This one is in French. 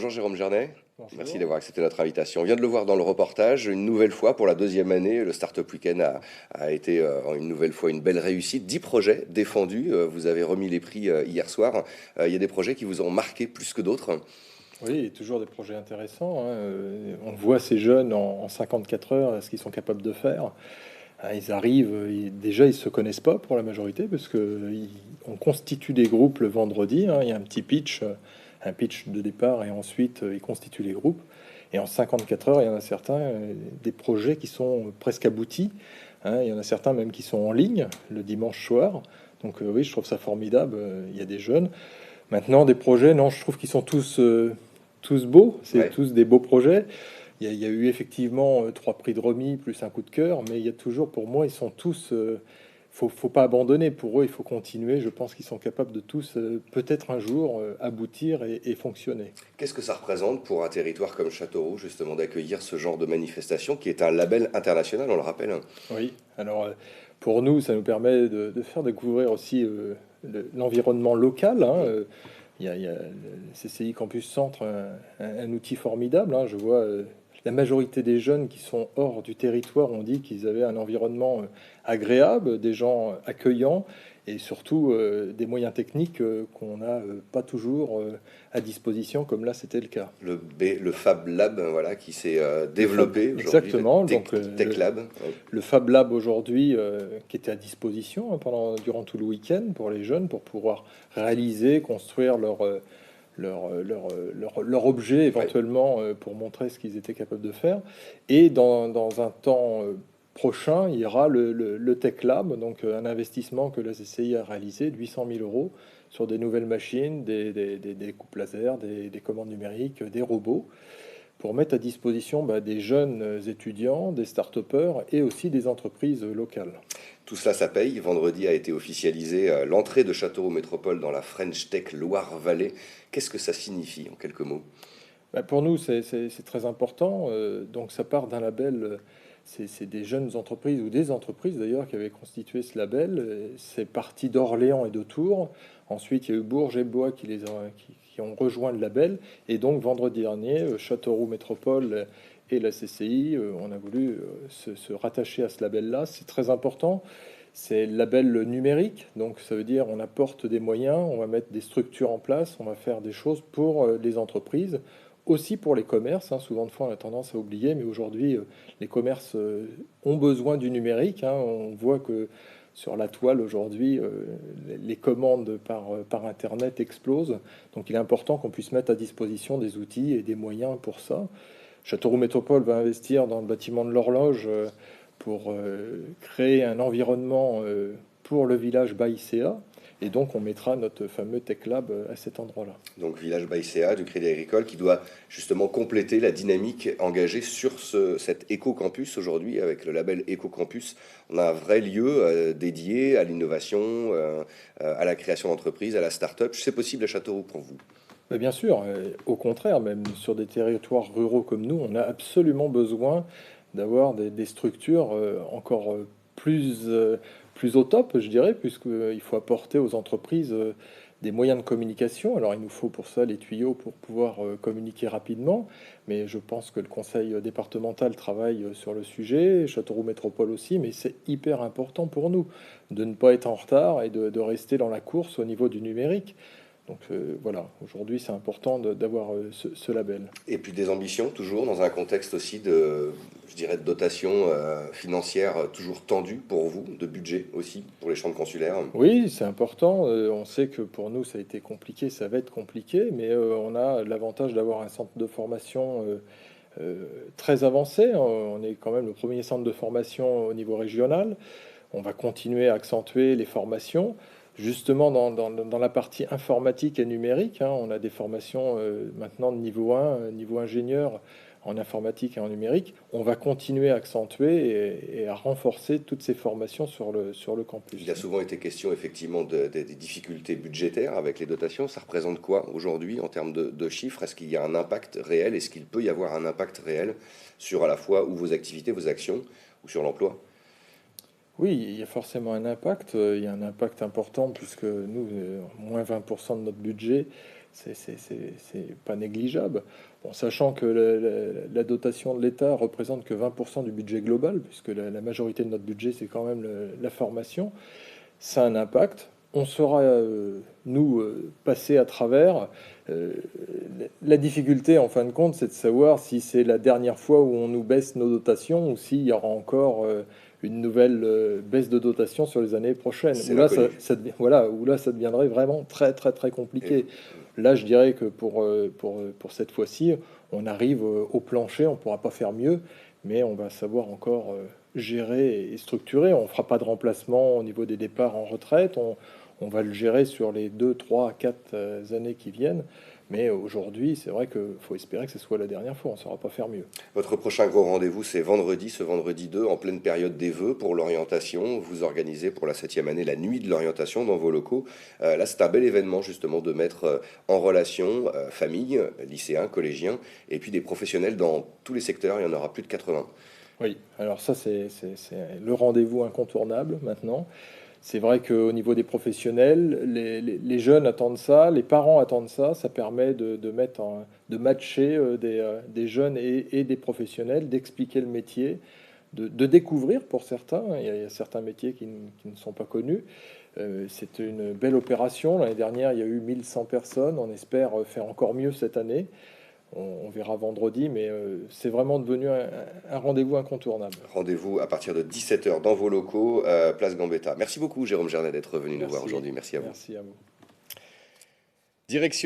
Bonjour Jérôme Jernet, merci Bonjour. d'avoir accepté notre invitation. On vient de le voir dans le reportage, une nouvelle fois pour la deuxième année, le Startup Weekend a été une nouvelle fois une belle réussite. 10 projets défendus, vous avez remis les prix hier soir. Il y a des projets qui vous ont marqué plus que d'autres. Oui, et toujours des projets intéressants, hein. On voit ces jeunes en 54 heures, ce qu'ils sont capables de faire. Ils arrivent, déjà ils se connaissent pas pour la majorité, parce que on constitue des groupes le vendredi, hein. Il y a un pitch de départ, et ensuite ils constituent les groupes. Et en 54 heures, il y en a certains, des projets qui sont presque aboutis, hein. Il y en a certains même qui sont en ligne le dimanche soir. Donc oui, je trouve ça formidable. Il y a des jeunes. Maintenant, des projets, non, je trouve qu'ils sont tous beaux, c'est Ouais. tous des beaux projets. Il y a eu effectivement trois prix de remis plus un coup de cœur, mais il y a toujours, pour moi, ils sont tous. Faut pas abandonner. Pour eux, il faut continuer. Je pense qu'ils sont capables de tous, peut-être un jour, aboutir et fonctionner. Qu'est-ce que ça représente pour un territoire comme Châteauroux, justement, d'accueillir ce genre de manifestation qui est un label international, on le rappelle, hein. Oui, alors pour nous, ça nous permet de faire découvrir aussi l'environnement local, hein. Il y a le CCI Campus Centre, un outil formidable, hein. Je vois la majorité des jeunes qui sont hors du territoire ont dit qu'ils avaient un environnement agréable, des gens accueillants et surtout des moyens techniques qu'on n'a pas toujours à disposition, comme là c'était le cas. Le Fab Lab, voilà, qui s'est Le Fab, développé aujourd'hui, le exactement. Donc Tech Lab. Ouais. le Fab Lab aujourd'hui, qui était à disposition, hein, durant tout le week-end pour les jeunes, pour pouvoir réaliser, construire leur objet Ouais. éventuellement, pour montrer ce qu'ils étaient capables de faire. Et dans un temps prochain, il y aura le Tech Lab, donc un investissement que la CCI a réalisé de 800 000 euros sur des nouvelles machines, des coupes laser, des commandes numériques, des robots, pour mettre à disposition des jeunes étudiants, des start-upers et aussi des entreprises locales. Tout cela, ça paye. Vendredi a été officialisé l'entrée de Châteauroux Métropole dans la French Tech Loire-Vallée. Qu'est-ce que ça signifie en quelques mots? Pour nous, c'est très important. Donc ça part d'un label. C'est des jeunes entreprises ou des entreprises d'ailleurs qui avaient constitué ce label. C'est parti d'Orléans et de Tours. Ensuite, il y a eu Bourges et Blois qui ont rejoint le label. Et donc vendredi dernier, Châteauroux Métropole et la CCI, on a voulu se rattacher à ce label-là. C'est très important. C'est le label numérique, donc ça veut dire on apporte des moyens, on va mettre des structures en place, on va faire des choses pour les entreprises, aussi pour les commerces, hein. Souvent de fois on a tendance à oublier, mais aujourd'hui les commerces ont besoin du numérique, hein. On voit que sur la toile aujourd'hui, les commandes par Internet explosent, donc il est important qu'on puisse mettre à disposition des outils et des moyens pour ça. Châteauroux Métropole va investir dans le bâtiment de l'horloge pour créer un environnement pour le village Baïséa. Et donc, on mettra notre fameux Tech Lab à cet endroit-là. Donc, Village Baïséa du Crédit Agricole qui doit justement compléter la dynamique engagée sur cet éco-campus aujourd'hui avec le label Éco-Campus. On a un vrai lieu dédié à l'innovation, à la création d'entreprises, à la start-up. C'est possible à Châteauroux pour vous? Mais bien sûr, au contraire, même sur des territoires ruraux comme nous, on a absolument besoin d'avoir des structures encore plus au top, je dirais, puisqu'il faut apporter aux entreprises des moyens de communication. Alors il nous faut pour ça les tuyaux pour pouvoir communiquer rapidement, mais je pense que le conseil départemental travaille sur le sujet, Châteauroux Métropole aussi, mais c'est hyper important pour nous de ne pas être en retard et de rester dans la course au niveau du numérique. Donc voilà, aujourd'hui c'est important d'avoir ce label. Et puis des ambitions, toujours dans un contexte aussi de, je dirais, de dotation financière toujours tendue pour vous, de budget aussi pour les chambres consulaires. Oui, c'est important. On sait que pour nous ça a été compliqué, ça va être compliqué, mais on a l'avantage d'avoir un centre de formation très avancé. On est quand même le premier centre de formation au niveau régional. On va continuer à accentuer les formations. Justement, dans la partie informatique et numérique, hein, on a des formations maintenant de niveau 1, niveau ingénieur en informatique et en numérique. On va continuer à accentuer et à renforcer toutes ces formations sur le Il a campus. souvent été question effectivement des difficultés budgétaires avec les dotations. Ça représente quoi aujourd'hui en termes de chiffres? Est-ce qu'il y a un impact réel? Est-ce qu'il peut y avoir un impact réel sur à la fois ou vos activités, vos actions ou sur l'emploi? Oui, il y a forcément un impact. Il y a un impact important puisque nous, moins 20% de notre budget, c'est pas négligeable. Bon, sachant que la dotation de l'État représente que 20% du budget global, puisque la majorité de notre budget, c'est quand même la formation, ça a un impact. On saura, nous, passer à travers. Euh, la difficulté, en fin de compte, c'est de savoir si c'est la dernière fois où on nous baisse nos dotations ou s'il y aura encore une nouvelle baisse de dotation sur les années prochaines. C'est Où là, l'inconnu. voilà, où là, ça deviendrait vraiment très, très, très compliqué. Là, je dirais que pour cette fois-ci, on arrive au plancher, on ne pourra pas faire mieux, mais on va savoir encore gérer et structurer. On ne fera pas de remplacement au niveau des départs en retraite. On va le gérer sur les 2, 3, 4 années qui viennent. Mais aujourd'hui, c'est vrai qu'il faut espérer que ce soit la dernière fois. On ne saura pas faire mieux. Votre prochain gros rendez-vous, c'est vendredi, ce vendredi 2, en pleine période des vœux pour l'orientation. Vous organisez pour la 7e année la nuit de l'orientation dans vos locaux. Là, c'est un bel événement justement de mettre en relation famille, lycéens, collégiens, et puis des professionnels dans tous les secteurs. Il y en aura plus de 80. Oui, alors ça, c'est le rendez-vous incontournable maintenant. C'est vrai qu'au niveau des professionnels, les jeunes attendent ça, les parents attendent ça. Ça permet de matcher des jeunes et des professionnels, d'expliquer le métier, de découvrir pour certains. Il y a certains métiers qui ne sont pas connus. C'est une belle opération. L'année dernière, il y a eu 1100 personnes. On espère faire encore mieux cette année. On verra vendredi, mais c'est vraiment devenu un rendez-vous incontournable. Rendez-vous à partir de 17h dans vos locaux, place Gambetta. Merci beaucoup, Jérôme Gernet, d'être venu nous voir Merci, aujourd'hui. Merci à vous. merci à vous. Direction